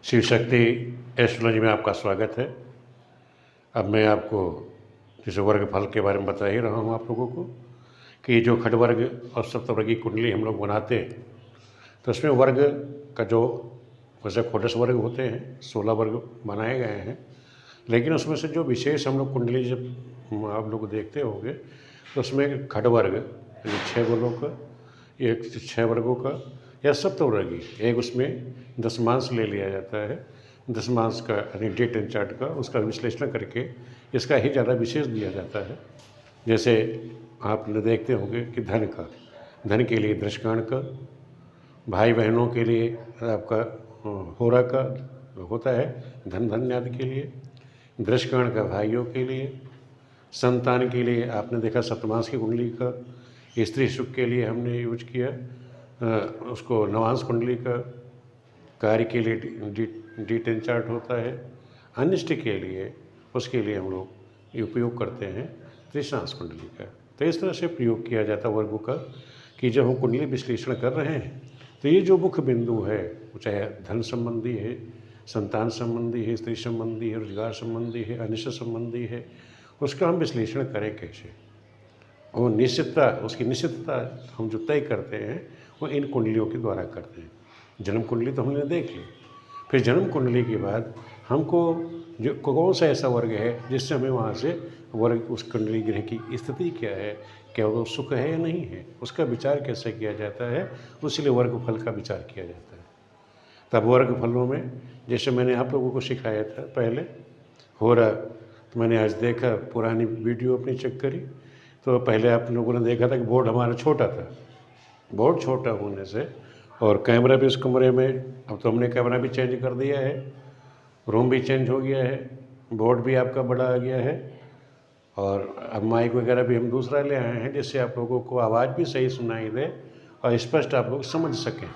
Shiv Shakti astrology में आपका स्वागत है। अब मैं आपको जिस वर्ग फल के बारे में बता ही रहा हूँ आप लोगों को कि जो खडवर्ग और सप्तवर्गीय कुंडली हम लोग बनाते हैं तो उसमें वर्ग का जो वैसे षोडश वर्ग होते हैं 16 वर्ग बनाए गए हैं, लेकिन उसमें से जो विशेष हम लोग कुंडली जब आप लोग देखते होंगे तो उसमें खडवर्ग यानी 6 वर्गों का, एक 6 वर्गों का या सप्तवर्गीय एक उसमें दशमांश ले लिया जाता है। दशमांश का यानी डेट एंड चार्ट का उसका विश्लेषण करके इसका ही ज़्यादा विशेष दिया जाता है। जैसे आप देखते होंगे कि धन के लिए दृष्काण का, भाई बहनों के लिए आपका होरा का होता है धन धन्यादि के लिए, दृष्काण का भाइयों के लिए, संतान के लिए आपने देखा सप्तमांश की कुंडली का, स्त्री सुख के लिए हमने यूज किया उसको नवांश कुंडली का, कार्य के लिए डी10 चार्ट होता है, अनिष्ट के लिए उसके लिए हम लोग उपयोग करते हैं त्रिशांश कुंडली का। तो इस तरह से प्रयोग किया जाता है वर्गों का कि जब हम कुंडली विश्लेषण कर रहे हैं तो ये जो मुख्य बिंदु है वो चाहे धन संबंधी है, संतान संबंधी है, स्त्री संबंधी है, रोजगार संबंधी है, अनिष्ट संबंधी है, उसका हम विश्लेषण करें कैसे और निश्चितता उसकी निश्चितता हम जो तय करते हैं वो इन कुंडलियों के द्वारा करते हैं। जन्म कुंडली तो हमने देख ली, फिर जन्म कुंडली के बाद हमको जो कौन सा ऐसा वर्ग है जिससे हमें वहाँ से वर्ग उस कुंडली ग्रह की स्थिति क्या है, क्या वो सुख है या नहीं है, उसका विचार कैसे किया जाता है, उसलिए वर्ग फल का विचार किया जाता है। तब वर्ग फलों में जैसे मैंने आप लोगों को सिखाया था पहले हो रहा, तो मैंने आज देखा पुरानी वीडियो अपनी चेक करी तो पहले आप लोगों ने देखा था कि बोर्ड हमारा छोटा था। बोर्ड छोटा होने से और कैमरा भी उस कमरे में, अब तो हमने कैमरा भी चेंज कर दिया है, रूम भी चेंज हो गया है, बोर्ड भी आपका बड़ा आ गया है और अब माइक वगैरह भी हम दूसरा ले आए हैं जिससे आप लोगों को आवाज़ भी सही सुनाई दे और स्पष्ट आप लोग समझ सकें।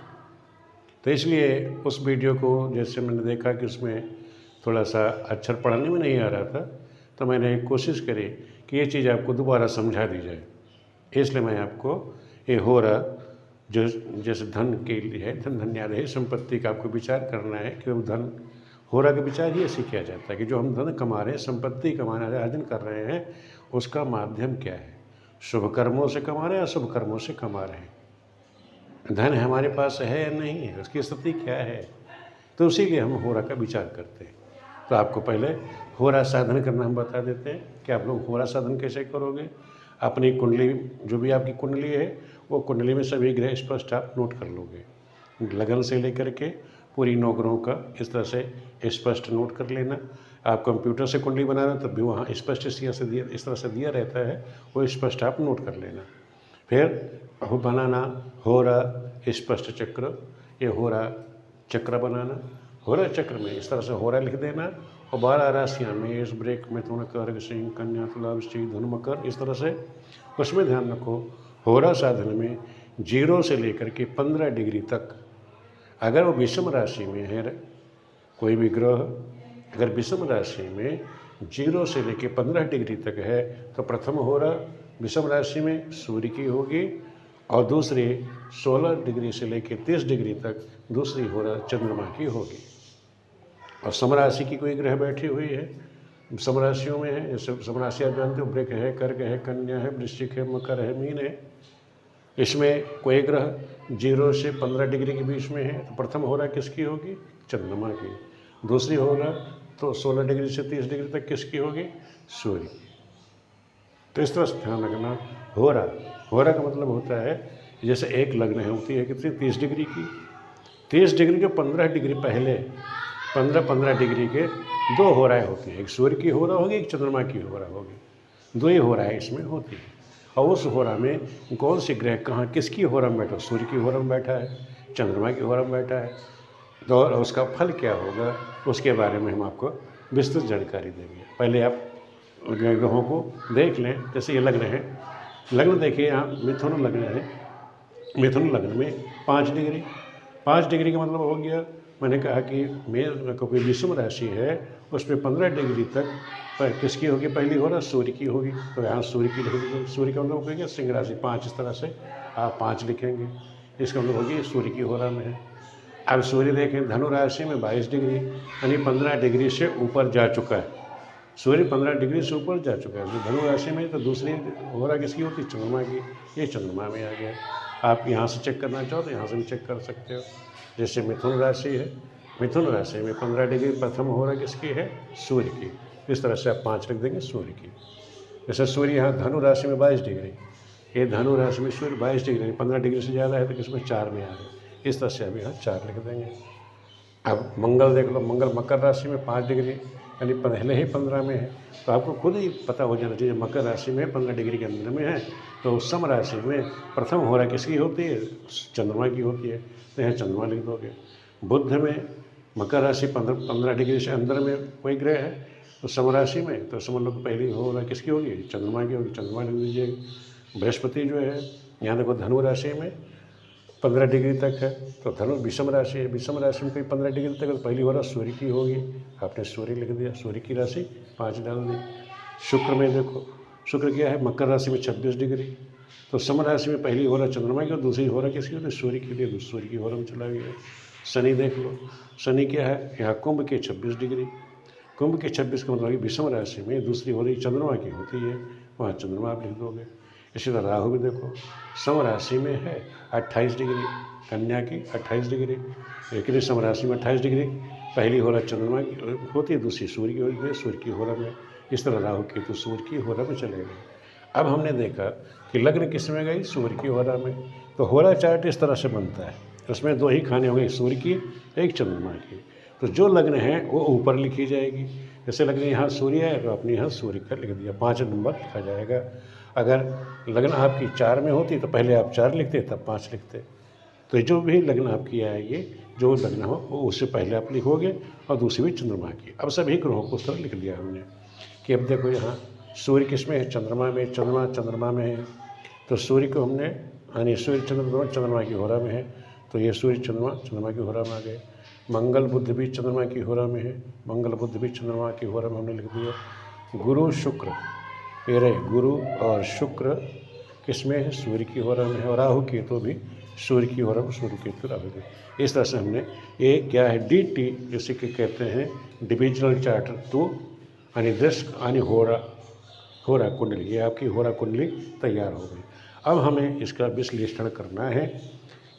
तो इसलिए उस वीडियो को जैसे मैंने देखा कि उसमें थोड़ा सा अक्षर पढ़ने में नहीं आ रहा था तो मैंने कोशिश करी कि ये चीज़ आपको दोबारा समझा दी जाए। इसलिए मैं आपको ये हो रहा जो जैसे धन के लिए है, धन धन्यादि है, संपत्ति का आपको विचार करना है कि वो धन हो रहा का विचार ही ऐसे किया जाता है कि जो हम धन कमा रहे हैं, संपत्ति कमाना अर्जन कर रहे हैं, उसका माध्यम क्या है, शुभ कर्मों से कमा रहे हैं, अशुभ कर्मों से कमा रहे हैं, धन हमारे पास है या नहीं है, उसकी स्थिति क्या है, तो उसी लिए हम होरा का विचार करते हैं। तो आपको पहले होरा साधन करना हम बता देते हैं कि आप लोग होरा साधन कैसे करोगे। अपनी कुंडली जो भी आपकी कुंडली है वो कुंडली में सभी ग्रह स्पष्ट आप नोट कर लोगे, लगन से लेकर के पूरी 9 ग्रहों का इस तरह से स्पष्ट नोट कर लेना। आप कंप्यूटर से कुंडली बना रहे हो तब भी वहाँ स्पष्ट इस तरह से दिया रहता है, वो स्पष्ट आप नोट कर लेना। फिर बनाना होरा स्पष्ट चक्र, ये होरा चक्र बनाना, होरा चक्र में इस तरह से होरा लिख देना और 12 राशियाँ मेष वृक मिथुन कर्क सिंह कन्या तुला वृश्चिक धनु मकर, इस तरह से उसमें ध्यान रखो होरा साधन में 0 से लेकर के 15 डिग्री तक अगर वो विषम राशि में है कोई भी ग्रह, अगर विषम राशि में 0 से लेकर 15 डिग्री तक है तो प्रथम होरा विषम राशि में सूर्य की होगी और दूसरी 16 डिग्री से लेकर 30 डिग्री तक दूसरी होरा चंद्रमा की होगी। और समराशि की कोई ग्रह बैठी हुई है, समराशियों में है, जैसे समराशि आप जानते हो वृक है, कर्क है, कन्या है, वृश्चिक है, मकर है, मीन है, इसमें कोई ग्रह 0 से 15 डिग्री के बीच में है तो प्रथम होरा किसकी होगी, चंद्रमा की। दूसरी होरा तो 16 डिग्री से 30 डिग्री तक किसकी होगी, सूर्य की। तो इस तरह से ध्यान रखना होरा का मतलब होता है जैसे एक लग्न है होती है कितनी 30 डिग्री की, 30 डिग्री के 15 डिग्री पहले 15 डिग्री के 2 होराएँ होती हैं, एक सूर्य की होरा होगी, एक चंद्रमा की होरा होगी, 2 ही होराएँ इसमें होती है। और उस होरा में कौन से ग्रह कहाँ किसकी होरा में बैठा, सूर्य की होरा में बैठा है, चंद्रमा की होरा में बैठा है, तो उसका फल क्या होगा उसके बारे में हम आपको विस्तृत जानकारी देंगे। पहले आप ग्रहों को देख लें। जैसे ये लग्न है, लग्न देखिए यहाँ मिथुन लग्न है, मिथुन लग्न में 5 डिग्री, 5 डिग्री का मतलब हो गया, मैंने कहा कि मेष कोई विषम राशि है उसमें 15 डिग्री तक पर किसकी होगी, पहली हो रहा सूर्य की होगी, तो यहाँ सूर्य की लिखेंगे, सूर्य का मतलब होगा सिंह राशि 5, इस तरह से आप 5 लिखेंगे, इसका मतलब होगी सूर्य की होरा में है। अब सूर्य देखें धनु राशि में 22 डिग्री, यानी 15 डिग्री से ऊपर जा चुका है। सूर्य 15 डिग्री से ऊपर जा चुका है। जो धनु राशि में, तो दूसरी हो रहा किसकी होती है? चंद्रमा की। ये चंद्रमा में आ गया। आप यहाँ से चेक करना चाहो तो यहाँ से भी चेक कर सकते हो। जैसे मिथुन राशि है, मिथुन राशि में 15 डिग्री प्रथम हो रहा किसकी है? सूर्य की। इस तरह से आप 5 लिख देंगे सूर्य की। जैसे सूर्य यहाँ धनु राशि में 22 डिग्री, ये धनु राशि में सूर्य 22 डिग्री, 15 डिग्री से ज़्यादा है तो किसमें? 4 में आ गए। इस तरह से अभी यहाँ 4 लिख देंगे। अब मंगल देख लो, मंगल मकर राशि में 5 डिग्री, यानी पहले ही 15 में है। तो आपको खुद ही पता हो जाना चाहिए मकर राशि में 15 डिग्री के अंदर में है, तो सम राशि में प्रथम हो रहा किसकी होती है? चंद्रमा की होती है, तो यहाँ चंद्रमा लिख दोगे। बुध में मकर राशि 15 डिग्री से अंदर में कोई ग्रह है तो सम राशि में, तो समझ लो पहली हो रहा किसकी होगी? चंद्रमा की होगी, चंद्रमा लिख दीजिए। बृहस्पति जो है यहाँ देखो धनु राशि में 15 डिग्री तक है, तो धनु विषम राशि है, विषम राशि में कोई 15 डिग्री तक है तो पहली हो रहा सूर्य की होगी, आपने सूर्य लिख दिया, सूर्य की राशि 5 डाल दी। शुक्र में देखो, शुक्र क्या है? मकर राशि में 26 डिग्री, तो सम राशि में पहली हो रहा चंद्रमा की और दूसरी हो रहा किसकी होती है? सूर्य के लिए, सूर्य की हो रहा में चला गया। शनि देख लो, शनि क्या है? यहाँ कुंभ के 26 डिग्री, कुंभ के 26 का मतलब विषम राशि में दूसरी हो रही चंद्रमा की होती है, वहाँ चंद्रमा आप लिख दोगे। इसी तरह राहु भी देखो, सम राशि में है 28 डिग्री, कन्या की 28 डिग्री, लेकिन सम राशि में 28 डिग्री, पहली हो रहा चंद्रमा की होती है, दूसरी सूर्य की होती है, सूर्य की होरा में। इस तरह राहु केतु सूर्य की होरा में चले गए। अब हमने देखा कि लग्न किस में गई? सूर्य की होरा में। तो होरा चार्ट इस तरह से बनता है, उसमें 2 ही खाने हो गए, सूर्य की, एक चंद्रमा की। तो जो लग्न है वो ऊपर लिखी जाएगी। जैसे लग्न यहाँ सूर्य है तो अपने यहाँ सूर्य का लिख दिया, 5 नंबर लिखा जाएगा। अगर लग्न आपकी 4 में होती तो पहले आप 4 लिखते, तब 5 लिखते। तो जो भी लग्न आपकी आएगी, जो लग्न हो वो उससे पहले आप लिखोगे, और दूसरी भी चंद्रमा की। अब सभी ग्रहों को उस तरह लिख दिया हमने कि अब देखो यहाँ सूर्य किस में है? चंद्रमा में, चंद्रमा में है, तो सूर्य को हमने, यानी सूर्य चंद्रमा की होरा में है, तो ये सूर्य चंद्रमा की होरा में आ गए। मंगल बुध भी चंद्रमा की होरा में है, मंगल बुध भी चंद्रमा की होरा में हमने लिख दिया। गुरु शुक्र, ये रहे गुरु और शुक्र किस में है? सूर्य की होरा में है, और राहु केतु भी सूर्य की होरा में, सूर्य केतु राहु में। इस तरह से हमने ये क्या है? DT जैसे कि कहते हैं डिविजनल चार्ट 2, यानी 10 यानी होरा कुंडली, ये आपकी होरा कुंडली तैयार हो गई। अब हमें इसका विश्लेषण करना है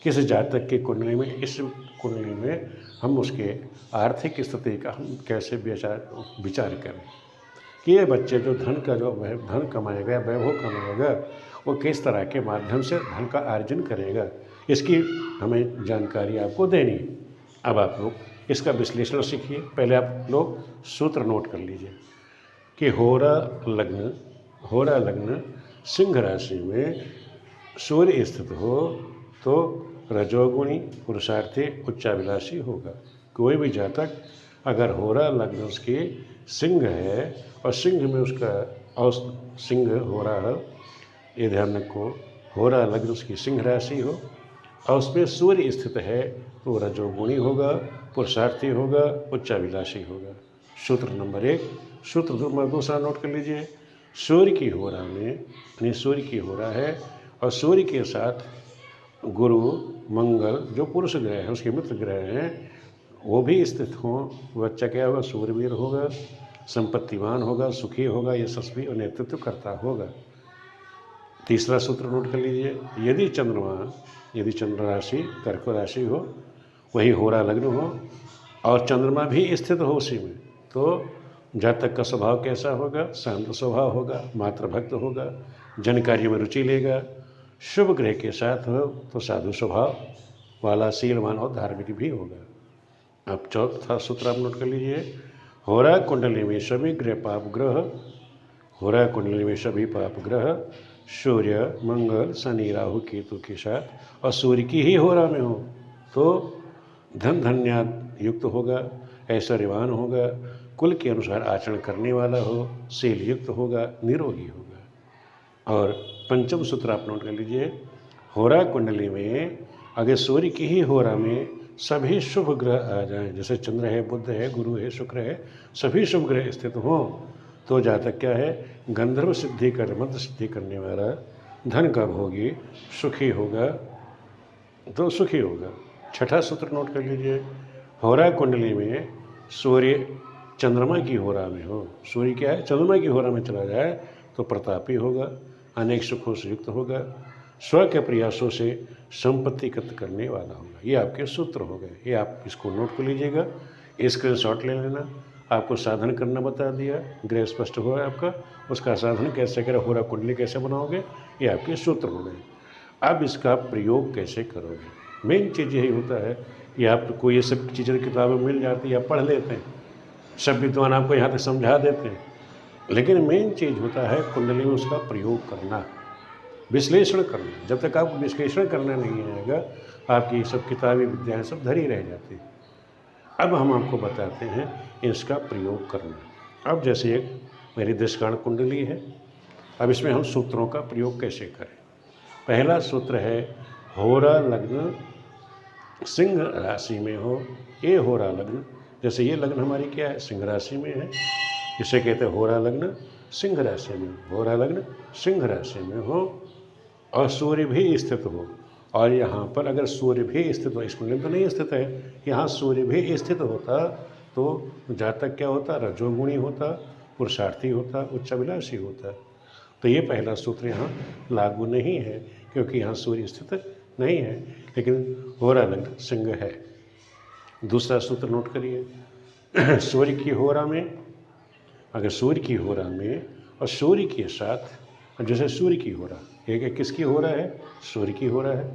किस जातक की कुंडली में, इस कुंडली में हम उसके आर्थिक स्थिति का हम कैसे विचार करें कि ये बच्चे जो धन कमाएगा, वैभव कमाएगा, वो किस तरह के माध्यम से धन का अर्जन करेगा, इसकी हमें जानकारी आपको देनी है। अब आप लोग इसका विश्लेषण सीखिए। पहले आप लोग सूत्र नोट कर लीजिए कि होरा लग्न सिंह राशि में सूर्य स्थित हो तो रजोगुणी, पुरुषार्थी, उच्चाभिलाषी होगा। कोई भी जातक अगर होरा लग्न उसकी सिंह है और सिंह में उसका और सिंह हो रहा है, ये ध्यान रखो, होरा लग्न उसकी सिंह राशि हो और उसमें सूर्य स्थित है तो रजोगुणी होगा, पुरुषार्थी होगा, उच्चाभिलाषी होगा। सूत्र नंबर 1। सूत्र नंबर 2 नोट कर लीजिए। सूर्य की होरा में, यानी सूर्य की होरा है और सूर्य के साथ गुरु, मंगल जो पुरुष ग्रह है, उसके मित्र ग्रह हैं, वो भी स्थित हों, बच्चा क्या होगा? सूर्यवीर होगा, संपत्तिवान होगा, सुखी होगा, यशस्वी और नेतृत्व करता होगा। तीसरा सूत्र नोट कर लीजिए। यदि चंद्र राशि कर्क राशि हो, वही होरा लग्न हो और चंद्रमा भी स्थित हो उसी में, तो जातक का स्वभाव कैसा होगा? शांत स्वभाव होगा, मातृभक्त होगा, जनकार्य में रुचि लेगा, शुभ ग्रह के साथ हो तो साधु स्वभाव वाला, शीलवान और धार्मिक भी होगा। अब चौथा सूत्र आप नोट कर लीजिए। होरा कुंडली में सभी पाप ग्रह सूर्य, मंगल, शनि, राहु, केतु के साथ और सूर्य की ही होरा में हो तो धन धन्याद युक्त होगा, ऐश्वर्यवान होगा, कुल के अनुसार आचरण करने वाला हो, शील युक्त होगा, निरोगी होगा। और पंचम सूत्र आप नोट कर लीजिए। होरा कुंडली में अगर सूर्य की ही होरा में सभी शुभ ग्रह आ जाएं, जैसे चंद्र है, बुध है, गुरु है, शुक्र है, सभी शुभ ग्रह स्थित हों तो जातक क्या है? गंधर्व सिद्धि कर मंत्र सिद्धि करने वाला, धन का भोगी, सुखी होगा तो सुखी होगा, छठा सूत्र नोट कर लीजिए, होरा कुंडली में सूर्य चंद्रमा की होरा में हो, सूर्य क्या है, चंद्रमा की होरा में चला जाए तो प्रतापी होगा, अनेक सुखों से युक्त होगा, स्व के प्रयासों से संपत्ति एकत्र करने वाला होगा। ये आपके सूत्र हो गए, ये आप इसको नोट कर लीजिएगा, स्क्रीनशॉट ले लेना। आपको साधन करना बता दिया, ग्रह स्पष्ट हुआ आपका, उसका साधन कैसे करें, होरा कुंडली कैसे बनाओगे, ये आपके सूत्र हो गए। अब इसका प्रयोग कैसे करोगे, मेन चीज़ यही होता है कि आपको ये सब चीज़ें किताबें मिल जाती है, आप पढ़ लेते हैं, सब विद्वान आपको यहाँ तक समझा देते हैं, लेकिन मेन चीज़ होता है कुंडली में उसका प्रयोग करना, विश्लेषण करना। जब तक आपको विश्लेषण करना नहीं आएगा, आपकी सब किताबी विद्याएँ सब धरी रह जाती है। अब हम आपको बताते हैं इसका प्रयोग करना। अब जैसे एक मेरी दशकाण कुंडली है, अब इसमें हम सूत्रों का प्रयोग कैसे करें। पहला सूत्र है, होरा लग्न सिंह राशि में हो, ये होरा लग्न, जैसे ये लग्न हमारी क्या है, सिंह राशि में है, इसे कहते हैं होरा लग्न सिंह राशि में, होरा लग्न सिंह राशि में हो और सूर्य भी स्थित हो। और यहाँ पर अगर सूर्य भी स्थित हो, इस कुंडली में तो नहीं स्थित है, यहाँ सूर्य भी स्थित होता तो जातक क्या होता, रजोगुणी होता, पुरुषार्थी होता, उच्चाभिलाषी होता। तो ये पहला सूत्र यहाँ लागू नहीं है क्योंकि यहाँ सूर्य स्थित नहीं है, लेकिन होरा लग्न सिंह है। दूसरा सूत्र नोट करिए, सूर्य की होरा में, अगर सूर्य की होरा में और सूर्य के साथ, जैसे सूर्य की होरा, एक किसकी होरा है, सूर्य की होरा है,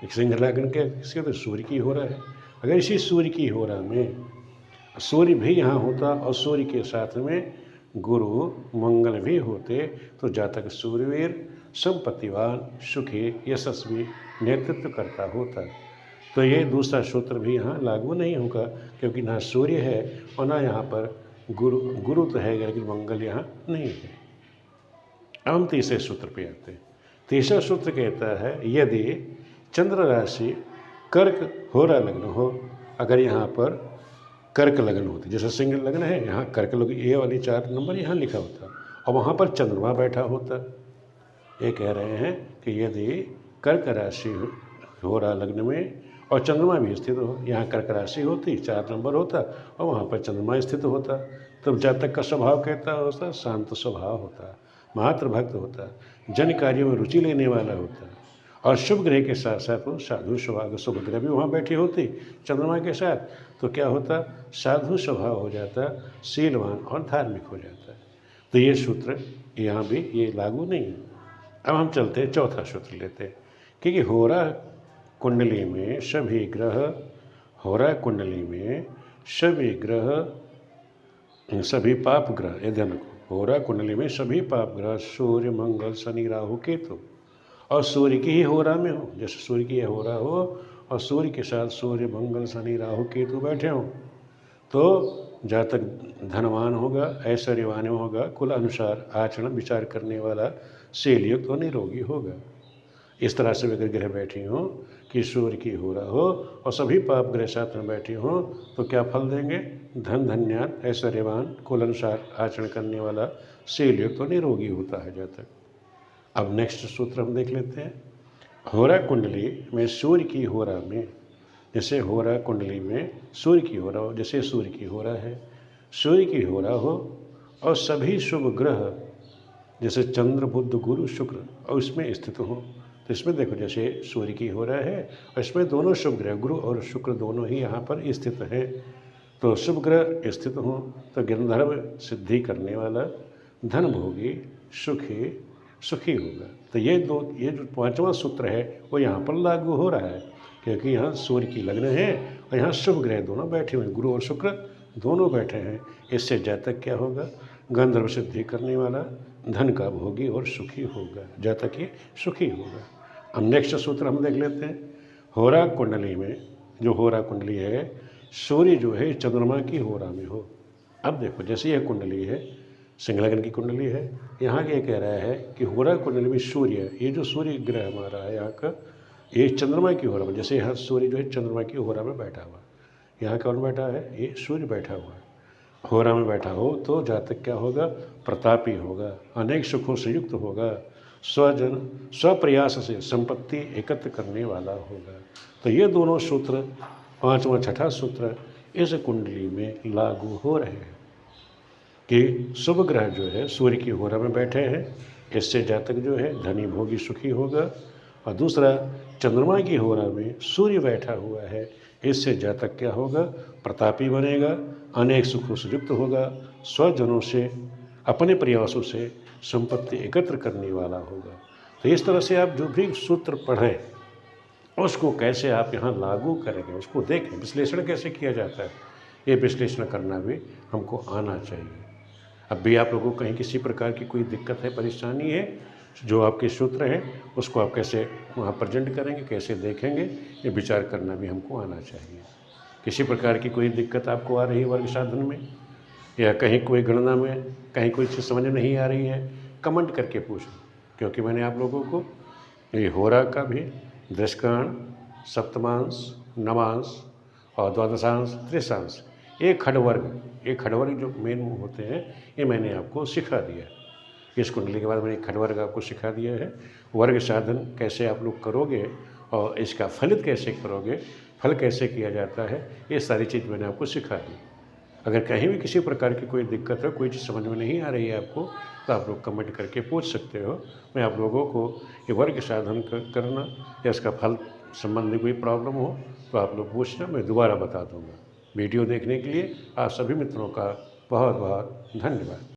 एक सिंह लग्न के किसके, तो सूर्य की होरा है। अगर इसी सूर्य की होरा में सूर्य भी यहाँ होता और सूर्य के साथ में गुरु मंगल भी होते तो जातक सूर्यवीर, संपत्तिवान, सुखी, यशस्वी, नेतृत्व करता होता। तो ये दूसरा सूत्र भी यहाँ लागू नहीं होगा क्योंकि ना सूर्य है और ना यहाँ पर गुरु तो है लेकिन मंगल यहाँ नहीं है। अब हम तीसरे सूत्र पे आते हैं। तीसरा सूत्र कहता है, यदि चंद्र राशि कर्क होरा लग्न हो, अगर यहाँ पर कर्क लग्न होती, जैसे सिंह लग्न है, यहाँ कर्क लग्न, ये वाली 4 नंबर यहाँ लिखा होता और वहाँ पर चंद्रमा बैठा होता। ये कह रहे हैं कि यदि कर्क राशि होरा लग्न में और चंद्रमा भी स्थित हो, यहाँ कर्क राशि होती 4 नंबर होता और वहाँ पर चंद्रमा स्थित होता, तब जातक का स्वभाव कहता होता, शांत स्वभाव होता, मातृभक्त होता, जन कार्यों में रुचि लेने वाला होता और शुभ ग्रह के साथ साथ वो साधु स्वभाव, शुभ ग्रह भी वहाँ बैठी होती चंद्रमा के साथ, तो क्या होता, साधु स्वभाव हो जाता, शीलवान और धार्मिक हो जाता। तो ये सूत्र यहाँ भी ये लागू नहीं है। अब हम चलते हैं, चौथा सूत्र लेते हैं, क्योंकि होरा कुंडली में सभी ग्रह, होरा कुंडली में सभी ग्रह, सभी पाप ग्रह, ये ध्यान रखो, होरा कुंडली में सभी पाप ग्रह सूर्य, मंगल, शनि, राहु, केतु और सूर्य की ही होरा में हो, जैसे सूर्य की होरा हो और सूर्य के साथ सूर्य, मंगल, शनि, राहु, केतु बैठे हों, तो जातक धनवान होगा, ऐश्वर्यवान होगा, कुल अनुसार आचरण विचार करने वाला, शीलयुक्त और निरोगी होगा। इस तरह से अगर ग्रह बैठी हों कि सूर्य की होरा हो और सभी पाप ग्रह साथ में बैठे हों तो क्या फल देंगे, धन धन्यान, ऐश्वर्यवान, कुल अनुसार आचरण करने वाला, शीलयुक्त और निरोगी होता है जातक। अब नेक्स्ट सूत्र हम देख लेते हैं, होरा कुंडली में सूर्य की होरा में, जैसे होरा कुंडली में सूर्य की होरा हो, जैसे सूर्य की होरा है, सूर्य की होरा हो और सभी शुभ ग्रह जैसे चंद्र, बुध, गुरु, शुक्र और इसमें स्थित हो, तो इसमें देखो जैसे सूर्य की होरा है और इसमें दोनों शुभ ग्रह गुरु और शुक्र दोनों ही यहाँ पर स्थित हैं, तो शुभ ग्रह स्थित हों तो गंधर्व सिद्धि करने वाला, धन भोगी, सुखी होगा। तो ये जो 5वां सूत्र है वो यहाँ पर लागू हो रहा है क्योंकि यहाँ सूर्य की लग्न है और यहाँ शुभ ग्रह दोनों बैठे हुए हैं, गुरु और शुक्र दोनों बैठे हैं। इससे जातक क्या होगा, गंधर्व सिद्धि करने वाला, धन का भोगी और सुखी होगा, जातक ये सुखी होगा। अब नेक्स्ट सूत्र हम देख लेते हैं, होरा कुंडली में, जो होरा कुंडली है, सूर्य जो है चंद्रमा की होरा में हो। अब देखो जैसे यह कुंडली है, सिंह लग्न की कुंडली है, यहाँ ये कह रहा है कि होरा कुंडली में सूर्य, ये जो सूर्य ग्रह हमारा है यहाँ का, ये चंद्रमा की होरा में, जैसे यहाँ सूर्य जो है चंद्रमा की होरा में बैठा हुआ, यहाँ कौन बैठा है, ये सूर्य बैठा हुआ है, होरा में बैठा हो तो जातक क्या होगा, प्रतापी होगा, अनेक सुखों से युक्त होगा, स्वजन स्वप्रयास से संपत्ति एकत्र करने वाला होगा। तो ये दोनों सूत्र, पांचवा छठा सूत्र इस कुंडली में लागू हो रहे हैं कि शुभ ग्रह जो है सूर्य की होरा में बैठे हैं, इससे जातक जो है धनी भोगी सुखी होगा। और दूसरा, चंद्रमा की होरा में सूर्य बैठा हुआ है, इससे जातक क्या होगा, प्रतापी बनेगा, अनेक सुखों से युक्त होगा, स्वजनों से अपने प्रयासों से संपत्ति एकत्र करने वाला होगा। तो इस तरह से आप जो भी सूत्र पढ़ें उसको कैसे आप यहाँ लागू करेंगे, उसको देखें, विश्लेषण कैसे किया जाता है, ये विश्लेषण करना भी हमको आना चाहिए। अब भी आप लोगों को कहीं किसी प्रकार की कोई दिक्कत है, परेशानी है, जो आपके सूत्र हैं उसको आप कैसे वहाँ प्रेजेंट करेंगे, कैसे देखेंगे, ये विचार करना भी हमको आना चाहिए। किसी प्रकार की कोई दिक्कत आपको आ रही है वर्ग साधन में, या कहीं कोई गणना में कहीं कोई चीज़ समझ में नहीं आ रही है, कमेंट करके पूछें, क्योंकि मैंने आप लोगों को ये होरा का भी दशकांश, सप्तमांश, नवांश और द्वादशांश, त्रिशांश, एक खडवर्ग जो मेन होते हैं, ये मैंने आपको सिखा दिया। इस कुंडली के बाद मैंने एक खडवर्ग आपको सिखा दिया है। वर्ग साधन कैसे आप लोग करोगे और इसका फलित कैसे करोगे, फल कैसे किया जाता है, ये सारी चीज़ मैंने आपको सिखा दी। अगर कहीं भी किसी प्रकार की कोई दिक्कत है, कोई चीज़ समझ में नहीं आ रही है आपको, तो आप लोग कमेंट करके पूछ सकते हो। मैं आप लोगों को ये वर्ग साधन करना या इसका फल संबंधी कोई प्रॉब्लम हो तो आप लोग पूछना, मैं दोबारा बता दूँगा। वीडियो देखने के लिए आप सभी मित्रों का बहुत बहुत धन्यवाद।